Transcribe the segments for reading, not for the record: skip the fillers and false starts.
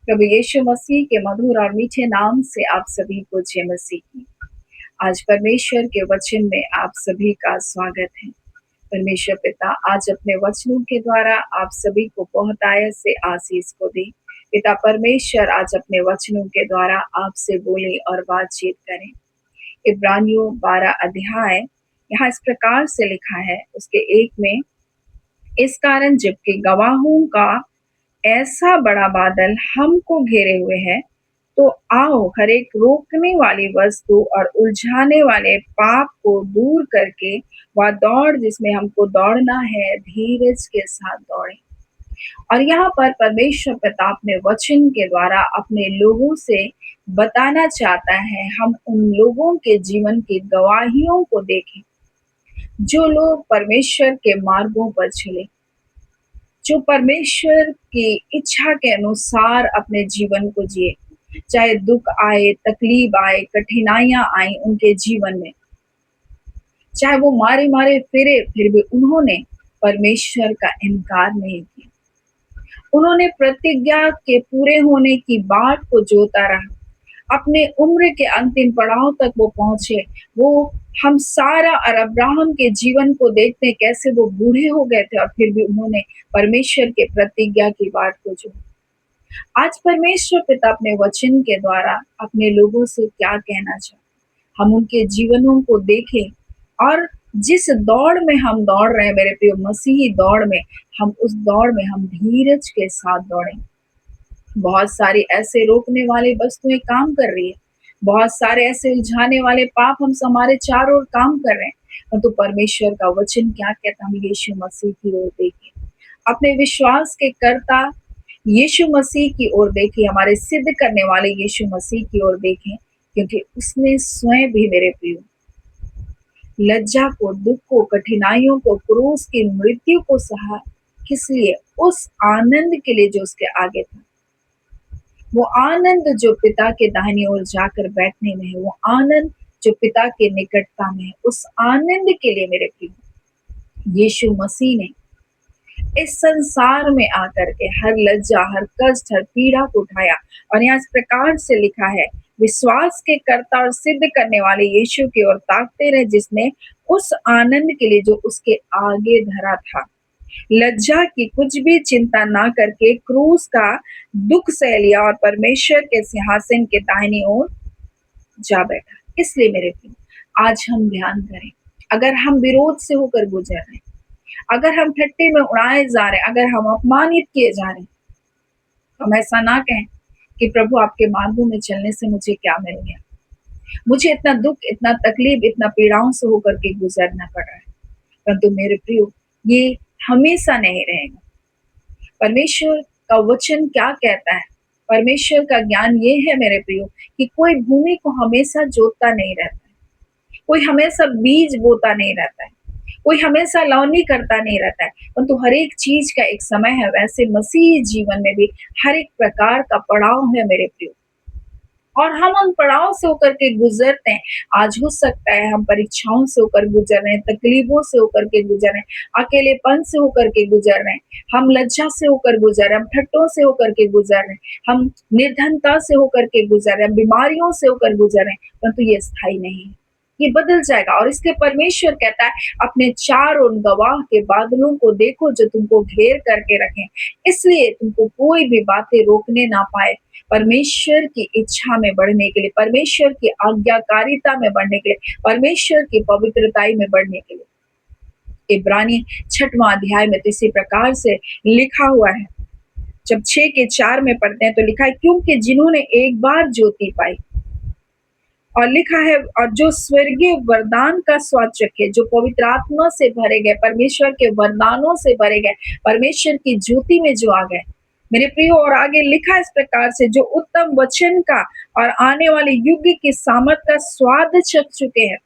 प्रभु यीशु मसीह के मधुर और मीठे नाम से आप सभी को जय मसीह की। आज परमेश्वर के वचन में आप सभी का स्वागत है। परमेश्वर पिता आज अपने वचनों के द्वारा आप सभी को बहुतायत से आशीष को दे। पिता परमेश्वर आज अपने वचनों के द्वारा आपसे बोले और बातचीत करें। इब्रानियों 12 अध्याय यहाँ इस प्रकार से लिखा है उसके 1 में, इस कारण जबकि गवाहों का ऐसा बड़ा बादल हमको घेरे हुए है, तो आओ हर एक रोकने वाली वस्तु और उलझाने वाले पाप को दूर करके वह दौड़ जिसमें हमको दौड़ना है धीरज के साथ दौड़ें। और यहाँ पर परमेश्वर पिता अपने वचन के द्वारा अपने लोगों से बताना चाहता है, हम उन लोगों के जीवन की गवाहियों को देखें जो लोग परमेश्वर के मार्गों पर चले, जो परमेश्वर की इच्छा के अनुसार अपने जीवन को जिए। चाहे दुख आए, तकलीफ आए, कठिनाइयां आए उनके जीवन में, चाहे वो मारे मारे फिरे, फिर भी उन्होंने परमेश्वर का इनकार नहीं किया। उन्होंने प्रतिज्ञा के पूरे होने की बाट को जोता रहा। अपने उम्र के अंतिम पड़ाव तक वो पहुंचे। वो हम सारा और अब्राहम के जीवन को देखते हैं, कैसे वो बूढ़े हो गए थे और फिर भी उन्होंने परमेश्वर के प्रतिज्ञा की बाट को जोता। आज परमेश्वर पिता अपने वचन के द्वारा अपने लोगों से क्या कहना चाहते, हम उनके जीवनों को देखें और जिस दौड़ में हम दौड़ रहे हैं मेरे प्रिय मसीही दौड़ में, हम उस दौड़ में हम धीरज के साथ दौड़ें। बहुत सारी ऐसे रोकने वाली वस्तुएं काम कर रही है, बहुत सारे ऐसे उलझाने वाले पाप हम हमारे चारों ओर काम कर रहे हैं, तो परमेश्वर का वचन क्या कहता, हम यीशु मसीह की ओर देखें, अपने विश्वास के कर्ता यीशु मसीह की ओर देखें, हमारे सिद्ध करने वाले यीशु मसीह की ओर देखें, क्योंकि उसने स्वयं भी मेरे प्रिय लज्जा को, दुख को, कठिनाइयों को, क्रूस की मृत्यु को सहा। किस लिए? उस आनंद के लिए जो उसके आगे था। वो आनंद जो पिता के दाहिनी ओर जाकर बैठने में है, वो आनंद जो पिता के निकटता में है, उस आनंद के लिए मेरे प्रिय यीशु मसीह ने इस संसार में आकर के हर लज्जा, हर कष्ट, हर पीड़ा को उठाया। और यहाँ इस प्रकार से लिखा है, विश्वास के कर्ता और सिद्ध करने वाले यीशु की ओर ताकते रहे, जिसने उस आनंद के लिए जो उसके आगे धरा था, लज्जा की कुछ भी चिंता ना करके क्रूस का दुख सह लिया और परमेश्वर के सिंहासन के दाहिनी ओर जा बैठा। इसलिए मेरे प्रिय आज हम ध्यान करें, अगर हम विरोध से होकर गुजर रहे, अगर हम ठट्टे में उड़ाए जा रहे, अगर हम अपमानित किए जा रहे, हम ऐसा ना कहें कि प्रभु आपके मार्गों में चलने से मुझे क्या मिल गया, मुझे इतना दुख, इतना तकलीफ, इतना पीड़ाओं से होकर के गुजरना पड़ रहा है। परंतु मेरे प्रियो ये हमेशा नहीं रहेगा। परमेश्वर का वचन क्या कहता है, परमेश्वर का ज्ञान ये है मेरे प्रियो कि कोई भूमि को हमेशा जोतता नहीं रहता है, कोई हमेशा बीज बोता नहीं रहता है, कोई हमेशा लौनी करता नहीं रहता है, परंतु हर एक चीज का एक समय है। वैसे मसीही जीवन में भी हर एक प्रकार का पड़ाव है मेरे प्रियो, और हम उन पड़ाव से होकर के गुजरते हैं। आज हो सकता है हम परीक्षाओं से होकर गुजर रहे हैं, तकलीफों से होकर के गुजर रहे हैं, अकेलेपन से होकर के गुजर रहे हैं, हम लज्जा से होकर गुजर रहे हैं, हम ठट्टों से होकर के गुजर रहे हैं, हम निर्धनता से होकर के गुजर रहे हैं, बीमारियों से होकर गुजर रहे हैं, परंतु ये स्थायी नहीं है, ये बदल जाएगा। और इसके परमेश्वर कहता है, अपने चारों गवाह के बादलों को देखो जो तुमको घेर करके रखें, इसलिए तुमको कोई भी बातें रोकने ना पाए परमेश्वर की इच्छा में बढ़ने के लिए, परमेश्वर की आज्ञाकारिता में बढ़ने के लिए, परमेश्वर की पवित्रताई में बढ़ने के लिए। इब्रानी 6वां अध्याय में इसी प्रकार से लिखा हुआ है, जब 6 के 4 में पढ़ते हैं तो लिखा है, क्योंकि जिन्होंने एक बार ज्योति पाई, और लिखा है, और जो स्वर्गीय वरदान का स्वाद चखे, जो पवित्र आत्मा से भरे गए, परमेश्वर के वरदानों से भरे गए, परमेश्वर की ज्योति में जो आ गए मेरे प्रियो। और आगे लिखा इस प्रकार से, जो उत्तम वचन का और आने वाले युग की सामर्थ का स्वाद चख चुके हैं।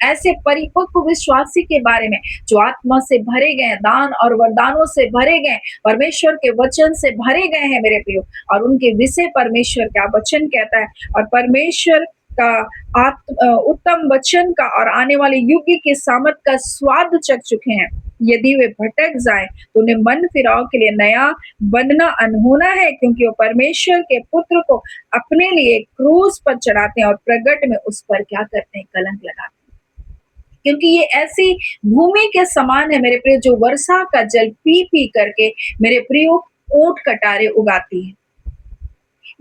ऐसे परिपक्व विश्वासी के बारे में जो आत्मा से भरे गए, दान और वरदानों से भरे गए, परमेश्वर के वचन से भरे गए हैं मेरे प्रियो, और उनके विषय परमेश्वर क्या वचन कहता है। और परमेश्वर का उत्तम वचन का और आने वाले युग के सामर्थ का स्वाद चख चुके हैं। यदि वे भटक जाएँ, तो उन्हें मन फिराव के लिए नया बनना अनहोना है, क्योंकि वो परमेश्वर के पुत्र को अपने लिए क्रूस पर चढ़ाते हैं और प्रगट में उस पर क्या करते हैं? कलंक लगाते हैं। क्योंकि ये ऐसी भूमि के समान है मेरे प्रिय, जो वर्षा का जल पी-पी करके मेरे प्रियो ओट कटारे उगाती है।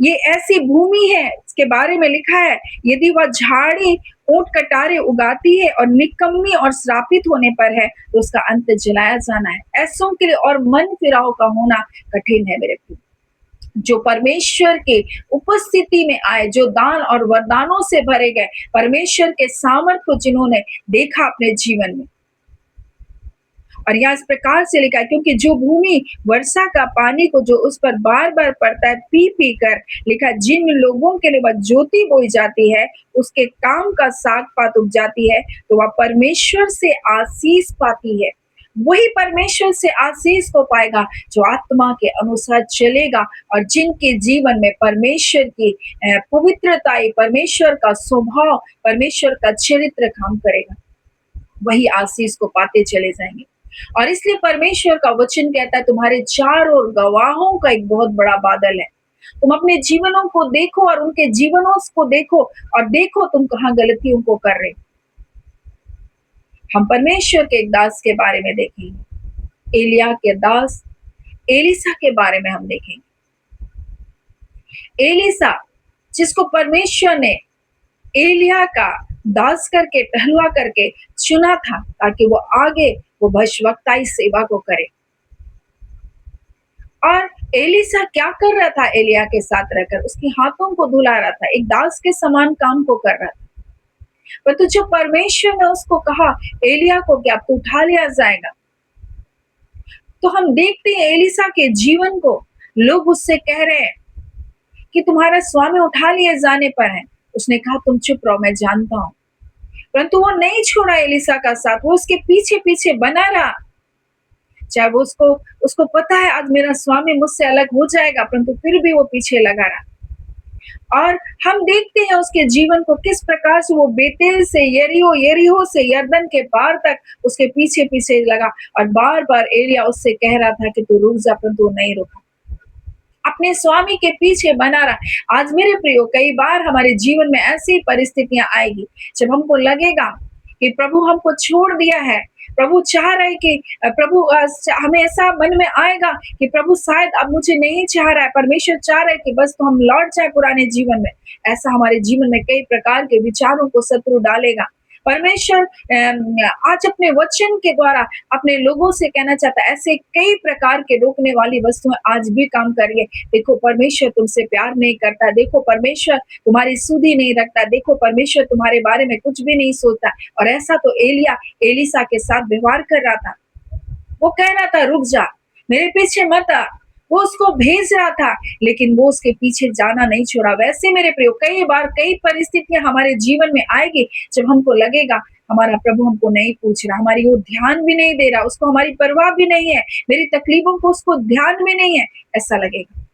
ये ऐसी भूमि है, इसके बारे में लिखा है, यदि वह झाड़ी ऊँट कटारे उगाती है और निकम्मी और श्रापित होने पर है, तो उसका अंत जलाया जाना है। ऐसों के लिए और मन फिराव का होना कठिन है मेरे प्रिय। जो परमेश्वर के उपस्थिति में आए, जो दान और वरदानों से भरे गए, परमेश्वर के सामर्थ को जिन्होंने देखा अपने जीवन में। और यहाँ इस प्रकार से लिखा है, क्योंकि जो भूमि वर्षा का पानी को जो उस पर बार-बार पड़ता है, पी-पी कर, लिखा है, जिन लोगों के लिए वह ज्योति बोई जाती है, उसके काम का साग-पात उग जाती है, तो वह परमेश्वर से आशीष पाती है। वही परमेश्वर से आशीष को पाएगा, जो आत्मा के अनुसार चलेगा और जिनके जीवन में परमेश्वर की पवित्रता, परमेश्वर का स्वभाव, परमेश्वर का चरित्र काम करेगा। वही आशीष को पाते चले जाएँगे। और इसलिए परमेश्वर का वचन कहता है, तुम्हारे चारों ओर गवाहों का एक बहुत बड़ा बादल है। तुम अपने जीवनों को देखो और उनके जीवनों को देखो और देखो तुम कहाँ गलतियों को कर रहे। हम परमेश्वर के एक दास के बारे में देखेंगे, एलिय्याह के दास एलीशा के बारे में हम देखेंगे। एलीशा, जिसको परमेश्वर ने एलिय्याह का दास करके, टहलुआ करके चुना था, ताकि वो आगे वो भविष्यवक्ताई सेवा को करे। और एलीशा क्या कर रहा था? एलिय्याह के साथ रहकर उसके हाथों को धुला रहा था, एक दास के समान काम को कर रहा था। परंतु जब परमेश्वर ने उसको कहा एलिय्याह को कि अब तू उठा लिया जाएगा, तो हम देखते हैं एलीशा के जीवन को, लोग उससे कह रहे हैं कि तुम्हारा स्वामी उठा लिए जाने पर है। उसने कहा तुम चुप रहो, मैं जानता हूं। परंतु वो नहीं छोड़ा एलीशा का साथ, वो उसके पीछे पीछे बना रहा। चाहे वो उसको पता है आज मेरा स्वामी मुझसे अलग हो जाएगा, परंतु फिर भी वो पीछे लगा रहा। और हम देखते हैं उसके जीवन को, किस प्रकार से वो बेतेल से यरीहो, यरीहो से यरदन के पार तक उसके पीछे पीछे लगा और बार बार एलिय्याह उससे कह रहा था कि तू रुक जा, परंतु नहीं रुका, अपने स्वामी के पीछे बना रहा। आज मेरे प्रियो, कई बार हमारे जीवन में ऐसी परिस्थितियां आएगी जब हमको लगेगा कि प्रभु हमको छोड़ दिया है, प्रभु चाह रहे कि प्रभु हमें ऐसा मन में आएगा कि प्रभु शायद अब मुझे नहीं चाह रहा है, परमेश्वर चाह रहे कि बस तो हम लौट जाए पुराने जीवन में। ऐसा हमारे जीवन में कई प्रकार के विचारों को शत्रु डालेगा। परमेश्वर आज अपने वचन के द्वारा अपने लोगों से कहना चाहता है, ऐसे कई प्रकार के रोकने वाली वस्तुएं आज भी काम कर रही है। देखो परमेश्वर तुमसे प्यार नहीं करता, देखो परमेश्वर तुम्हारी सुधि नहीं रखता, देखो परमेश्वर तुम्हारे बारे में कुछ भी नहीं सोचता। और ऐसा तो एलिय्याह एलीशा के साथ व्यवहार कर रहा था। वो कह रहा था रुक जा, मेरे पीछे मत आ, वो उसको भेज रहा था, लेकिन वो उसके पीछे जाना नहीं छोड़ा। वैसे मेरे प्रियो, कई बार कई परिस्थितियां हमारे जीवन में आएगी जब हमको लगेगा हमारा प्रभु हमको नहीं पूछ रहा, हमारी वो ध्यान भी नहीं दे रहा, उसको हमारी परवाह भी नहीं है, मेरी तकलीफों को उसको ध्यान भी नहीं है, ऐसा लगेगा।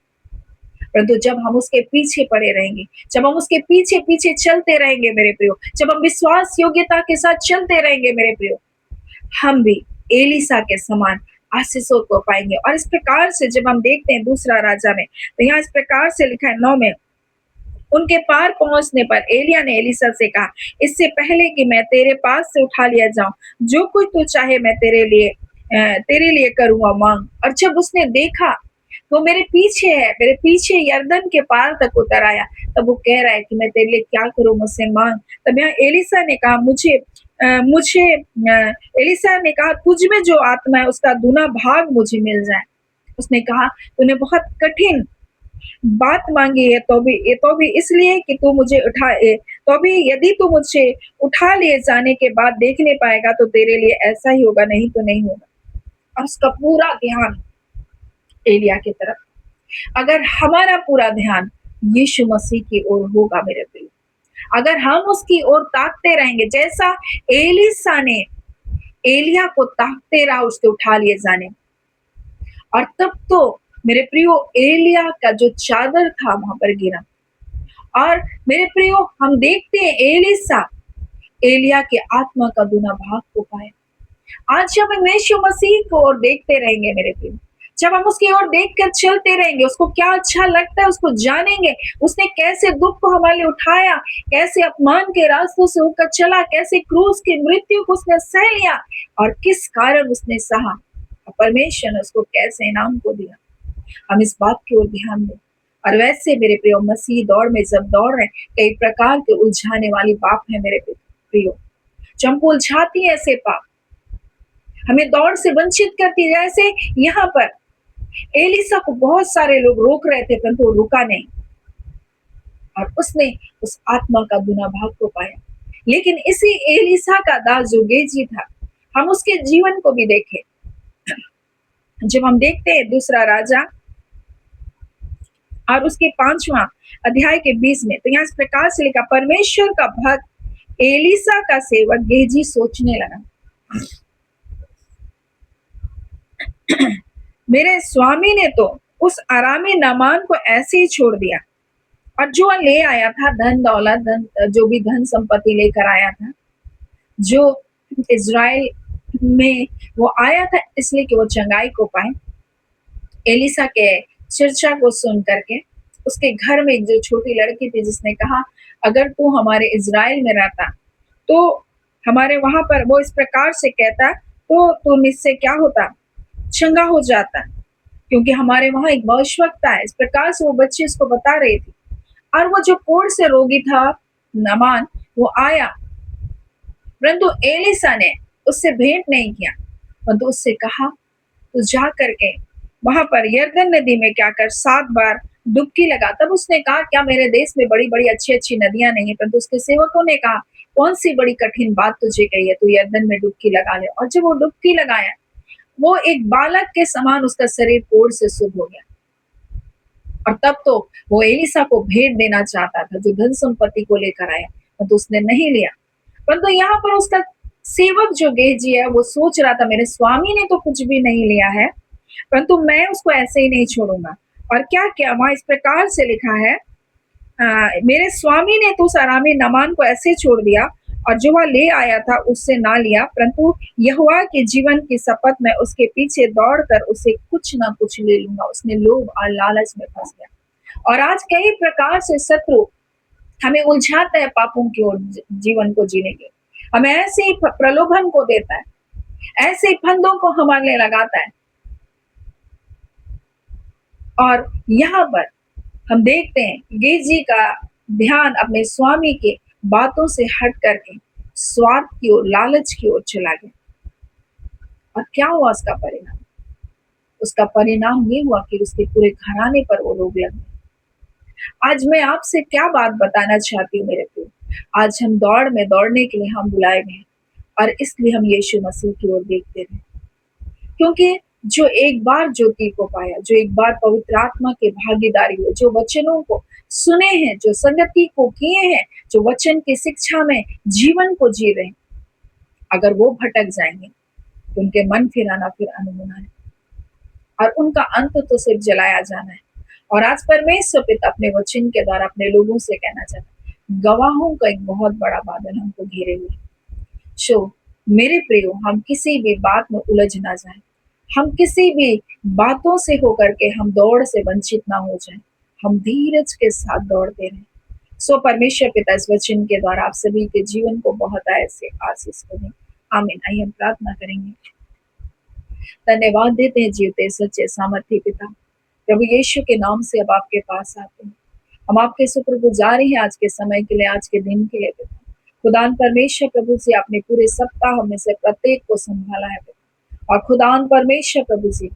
परंतु जब हम उसके पीछे पड़े रहेंगे, जब हम उसके पीछे पीछे चलते रहेंगे मेरे प्रियो, जब हम विश्वास योग्यता के साथ चलते रहेंगे मेरे प्रियो, हम भी एलीशा के समान आशीषों को पाएंगे। और इस प्रकार से जब हम देखते हैं दूसरा राजा में, तो यहाँ इस प्रकार से लिखा है 9 में, उनके पार पहुंचने पर एलिय्याह ने एलीशा से कहा, इससे पहले कि मैं तेरे पास से उठा लिया जाऊं, जो कुछ तू चाहे मैं तेरे लिए करूंगा, मांग। और जब उसने देखा तो मेरे पीछे है, मेरे पीछे यरदन के पार तक उतर आया, तब वो कह रहा है कि मैं तेरे लिए क्या करूं, मुझसे मांग। तब यहाँ एलीशा ने कहा एलीशा ने कहा तुझ में जो आत्मा है उसका दूना भाग मुझे मिल जाए। उसने कहा तूने बहुत कठिन बात मांगी है, तो भी इसलिए कि तू मुझे तो भी यदि तू मुझे उठा लिए जाने के बाद देखने पाएगा तो तेरे लिए ऐसा ही होगा, नहीं तो नहीं होगा। और उसका पूरा ध्यान एलिय्याह की तरफ, अगर हमारा पूरा ध्यान यीशु मसीह की ओर होगा मेरे प्रिय, अगर हम उसकी ओर ताकते रहेंगे, जैसा एलीशा ने एलिय्याह को ताकते रहा उसके उठा लिए जाने, और तब तो मेरे प्रियो एलिय्याह का जो चादर था वहां पर गिरा और मेरे प्रियो, हम देखते हैं एलिसा एलिया के आत्मा का दुना भाग को पाया। आज जब हम यीशु मसीह को और देखते रहेंगे मेरे प्रियो, जब हम उसकी ओर देखकर चलते रहेंगे, उसको क्या अच्छा लगता है उसको जानेंगे, उसने कैसे दुख को हमारे लिए उठाया, कैसे अपमान के रास्तों से होकर चला, कैसे क्रूस की मृत्यु को उसने सह लिया और किस कारण उसने सहा, परमेश्वर ने उसको कैसे इनाम को दिया। हम इस बात की ओर ध्यान दें। और वैसे मेरे प्रियो, मसीह दौड़ में जब दौड़ रहे, कई प्रकार के उलझाने वाली बात है मेरे प्रियो, जो हमको उलझाती है ऐसे पाप, हमें दौड़ से वंचित करती है। जैसे यहाँ पर एलिसा को बहुत सारे लोग रोक रहे थे, परंतु वो रुका नहीं और उसने उस आत्मा का दुना भाग को पाया। लेकिन इसी एलिसा का दास जो गेजी था, हम उसके जीवन को भी देखें। जब हम देखते हैं दूसरा राजा और उसके 5वां अध्याय के 20 में, तो यहाँ इस प्रकार से लिखा, परमेश्वर का भक्त एलिसा का सेवक गेजी सोचने लगा, मेरे स्वामी ने तो उस आरामी नामान को ऐसे ही छोड़ दिया, और जो ले आया था धन दौलत, जो भी धन संपत्ति लेकर आया था, जो इज़राइल में वो आया था इसलिए कि वो चंगाई को पाए। एलिसा के चर्चा को सुन करके उसके घर में एक जो छोटी लड़की थी, जिसने कहा, अगर तू हमारे इज़राइल में रहता तो हमारे वहां पर वो इस प्रकार से कहता तो तू मुझसे क्या होता, चंगा हो जाता, क्योंकि हमारे वहां एक भविष्यवक्ता है। इस प्रकार से वो बच्ची उसको बता रही थी। और वो जो कोढ़ से रोगी था नामान, वो आया, परंतु एलिसा ने उससे भेंट नहीं किया, परंतु उससे कहा, तो जा करके वहां पर यरदन नदी में क्या कर 7 बार डुबकी लगा। तब उसने कहा, क्या मेरे देश में बड़ी बड़ी अच्छी अच्छी नदियां नहीं है? परंतु उसके सेवकों ने कहा, कौन सी बड़ी कठिन बात तुझे कही है, तू यरदन में डुबकी लगा ले। और जब वो डुबकी लगाया, वो एक बालक के समान उसका शरीर कोढ़ से शुद्ध हो गया। और तब तो वो एलिसा को भेंट देना चाहता था, जो धन संपत्ति को लेकर आया, परंतु उसने नहीं लिया। परंतु यहाँ पर उसका सेवक जो गेहजी है, वो सोच रहा था, मेरे स्वामी ने तो कुछ भी नहीं लिया है, परंतु मैं उसको ऐसे ही नहीं छोड़ूंगा। और क्या क्या वहां इस प्रकार से लिखा है, मेरे स्वामी ने तो उस आरामी नामान को ऐसे छोड़ दिया, और जो वह ले आया था उससे ना लिया, परंतु यहोवा के जीवन की शपथ में उसके पीछे दौड़कर उसे कुछ ना कुछ ले लूंगा। उसने लोभ और लालच में फंस गया। और आज कई प्रकार से शत्रु हमें उलझाता है पापों की ओर जीवन को जीने के, हमें ऐसे ही प्रलोभन को देता है, ऐसे ही फंदों को हमारे लिए लगाता है। और यहाँ पर हम देखते हैं गेजी का ध्यान अपने स्वामी के बातों से हट करके स्वार्थ की ओर, लालच की ओर चला गया। और क्या हुआ उसका परिणाम? उसका परिणाम ये हुआ कि उसके पूरे घराने पर वो रोग लग गए। आज मैं आपसे क्या बात बताना चाहती हूँ मेरे प्रियो, आज हम दौड़ में दौड़ने के लिए हम बुलाए गए, और इसलिए हम यीशु मसीह की ओर देखते रहे। क्योंकि जो एक बार ज्योति को पाया, जो एक बार पवित्र आत्मा की भागीदारी हुई, जो वचनों को सुने हैं, जो संगति को किए हैं, जो वचन की शिक्षा में जीवन को जी रहे हैं, अगर वो भटक जाएंगे तो उनके मन फिराना फिर अनहोना है, और उनका अंत तो सिर्फ जलाया जाना है। और आज परमेश्वर पिता अपने वचन के द्वारा अपने लोगों से कहना चाहता है, गवाहों का एक बहुत बड़ा बादल हमको घेरे हुए। सो मेरे प्रियो, हम किसी भी बात में उलझ ना जाए, हम किसी भी बातों से होकर के हम दौड़ से वंचित ना हो जाएं, हम धीरज के साथ दौड़ते रहें। सो परमेश्वर पिता इस वचन के द्वारा आप सभी के जीवन को बहुत ऐसे आशीष को दें। आमीन। आइए हम प्रार्थना करेंगे। धन्यवाद देते हैं जीवते सच्चे सामर्थ्य पिता, प्रभु यीशु के नाम से अब आपके पास आते हैं। हम आपके शुक्रगुजार हैं आज के समय के लिए, आज के दिन के लिए पिता। खुदान परमेश्वर प्रभु से आपने पूरे सप्ताह में से प्रत्येक को संभाला है पिता। और खुदान परमेश्वर प्रभु जी,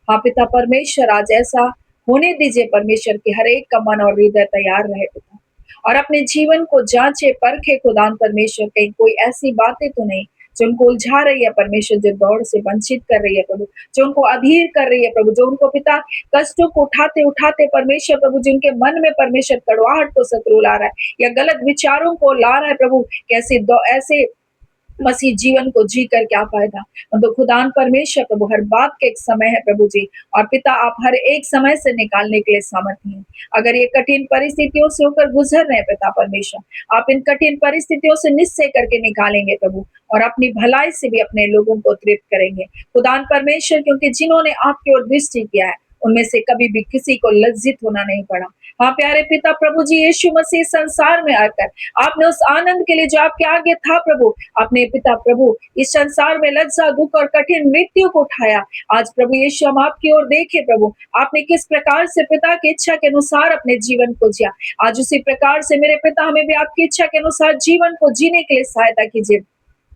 हाँ पिता परमेश्वर, आज ऐसा होने दीजिए परमेश्वर की हर एक का मन और हृदय तैयार रहे पिता, और अपने जीवन को जांचे परखे खुदान परमेश्वर, कहीं कोई ऐसी बातें तो नहीं जो उनको उलझा रही है परमेश्वर, जो दौड़ से वंचित कर रही है प्रभु, जो उनको अधीर कर रही है प्रभु, जो उनको पिता कष्टों को उठाते उठाते परमेश्वर प्रभु, जिनके मन में परमेश्वर कड़वाहट को शत्रु ला रहा है या गलत विचारों को ला रहा है प्रभु, कैसे ऐसे मसीह जीवन को जी कर क्या फायदा। तो खुदान परमेश्वर प्रभु, हर बात का एक समय है प्रभु जी, और पिता आप हर एक समय से निकालने के लिए सामर्थ्य हैं। अगर ये कठिन परिस्थितियों से होकर गुजर रहे हैं पिता परमेश्वर, आप इन कठिन परिस्थितियों से निश्चय करके निकालेंगे प्रभु, और अपनी भलाई से भी अपने लोगों को तृप्त करेंगे खुदान परमेश्वर, क्योंकि जिन्होंने आपकी ओर दृष्टि किया है उनमें से कभी भी किसी को लज्जित होना नहीं पड़ा। हाँ प्यारे पिता प्रभु जी, यीशु मसीह संसार में आकर आपने उस आनंद के लिए जो आपके आगे था प्रभु, आपने पिता प्रभु इस संसार में लज्जा, दुख और कठिन मृत्यु को उठाया। आज प्रभु यीशु हम आपकी ओर देखे प्रभु, आपने किस प्रकार से पिता की इच्छा के अनुसार अपने जीवन को जिया। आज उसी प्रकार से मेरे पिता हमें भी आपकी इच्छा के अनुसार जीवन को जीने के लिए सहायता कीजिए।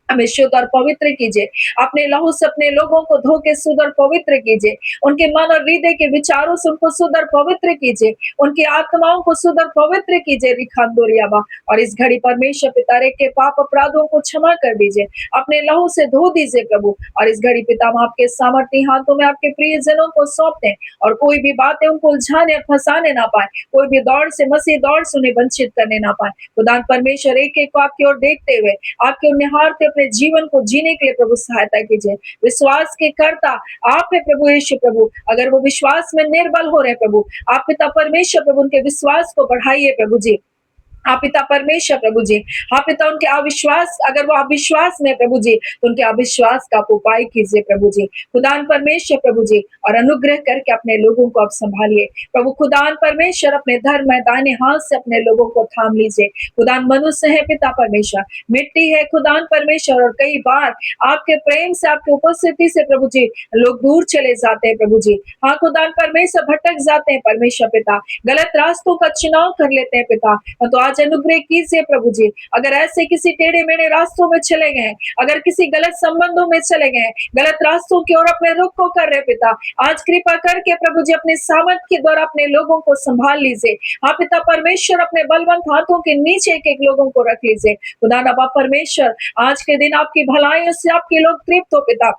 हमें शुद्ध और पवित्र कीजिए, अपने लहू से अपने लोगों को धो के शुद्ध और पवित्र कीजिए, उनके मन और हृदय के विचारों से उनको शुद्ध और पवित्र कीजिए, उनकी आत्माओं को शुद्ध और पवित्र कीजिए रिखांदोरियाबा। और इस घड़ी परमेश्वर पिता रे के पाप अपराधों को क्षमा कर दीजिए, अपने लहू से धो दीजिए प्रभु। और इस घड़ी पिता हम आपके सामर्थ्य हाथों में आपके प्रिय जनों को सौंपते हैं, और कोई भी बातें उनको उलझाने और फंसाने ना पाए, कोई भी दौड़ से मसीह दौड़ से उन्हें वंचित करने ना पाए। खुदान परमेश्वर एक एक को आपकी ओर देखते हुए आपके ओर निहारते अपने जीवन को जीने के लिए प्रभु सहायता कीजिए। विश्वास के कर्ता आप है प्रभु यीशु प्रभु, अगर वो विश्वास में निर्बल हो रहे प्रभु, आप पिता परमेश्वर प्रभु उनके विश्वास को बढ़ाइए प्रभु जी। हाँ पिता परमेश्वर प्रभु जी, हाँ पिता उनके अविश्वास, अगर वो अविश्वास में प्रभु जी, तो उनके अविश्वास का आप उपाय कीजिए प्रभु जी। खुदान परमेश्वर प्रभु जी, और अनुग्रह करके अपने लोगों को आप संभालिए प्रभु। खुदान परमेश्वर अपने धर्म दाहिने हाथ से अपने लोगों को थाम लीजिए। खुदान मनुष्य है पिता परमेश्वर, मिट्टी है खुदान परमेश्वर, और कई बार आपके प्रेम से, आपकी उपस्थिति से प्रभु जी लोग दूर चले जाते हैं प्रभु जी। हाँ खुदान परमेश्वर भटक जाते हैं परमेश्वर पिता, गलत रास्तों का चुनाव कर लेते हैं पिता। तो आज अनुग्रह कीजिए प्रभु जी, अगर ऐसे किसी टेढ़े मेढ़े रास्तों में चले गए, अगर किसी गलत संबंधों में चले गए, गलत रास्तों की ओर अपने रुख को कर रहे पिता, आज कृपा करके प्रभु जी अपने सामर्थ के द्वारा अपने लोगों को संभाल लीजिए। हाँ पिता परमेश्वर अपने बलवंत हाथों के नीचे एक एक लोगों को रख लीजिए। खुदा नबा परमेश्वर, आज के दिन आपकी भलाइयों से आपके लोग तृप्त हो पिता,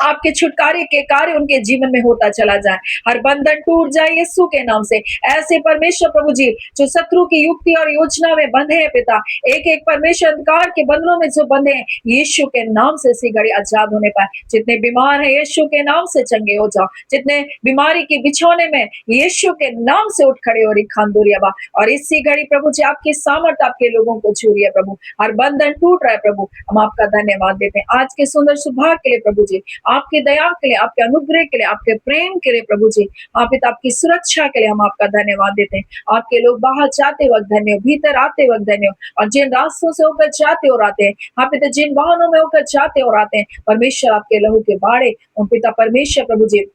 आपके छुटकारे के कार्य उनके जीवन में होता चला जाए, हर बंधन टूट जाए यीशु के नाम से। ऐसे परमेश्वर प्रभु जी जो शत्रु की युक्ति और योजना में बंधे हैं पिता, एक एक परमेश्वर अंधकार के बंधनों में जो बंधे हैं, यीशु के नाम से इसी घड़ी आजाद होने पाए। जितने बीमार हैं यीशु के नाम से चंगे हो जाओ, जितने बीमारी के बिछौने में यीशु के नाम से उठ खड़े हो रिखांदुरियाबा। और इसी घड़ी प्रभु जी आपकी सामर्थ आपके लोगों को छू रही है प्रभु, हर बंधन टूट रहा है प्रभु। हम आपका धन्यवाद देते हैं आज के सुंदर सुभाग के लिए प्रभु जी, आपकी दया के लिए, आपके अनुग्रह के लिए, आपके प्रेम के लिए प्रभु जी। आप पिता आपकी सुरक्षा के लिए हम आपका धन्यवाद देते हैं। आपके लोग बाहर जाते वक्त धन्य हो, भीतर आते वक्त धन्य हो, और जिन रास्तों से होकर जाते और आते हैं, हाँ पिता जिन वाहनों में होकर जाते और आते हैं, परमेश्वर आपके लहू के बाड़े उन पिता परमेश्वर प्रभु जी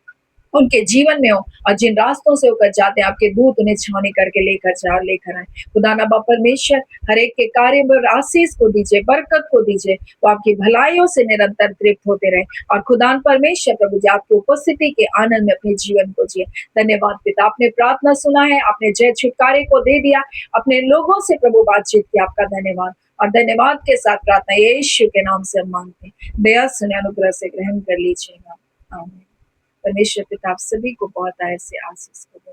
उनके जीवन में हो, और जिन रास्तों से होकर जाते हैं आपके दूत उन्हें छावनी करके लेकर जाओ, लेकर आए। खुदा नबा परमेश्वर हर एक के कार्य में आशीष को दीजिए, बरकत को दीजिए, वो आपकी भलाइयों से निरंतर तृप्त होते रहे। और खुदान परमेश्वर प्रभु जी आपकी उपस्थिति के आनंद में अपने जीवन को जिए। धन्यवाद पिता, आपने प्रार्थना सुना है, आपने जय छुटकारे को दे दिया, अपने लोगों से प्रभु बातचीत की, आपका धन्यवाद। और धन्यवाद के साथ प्रार्थना यीशु के नाम से हम मांगते हैं, दया सुने अनुग्रह से ग्रहण कर लीजिएगा। आमीन। परमेश्वर पिता आप सभी को बहुत आय से आशीष को दे।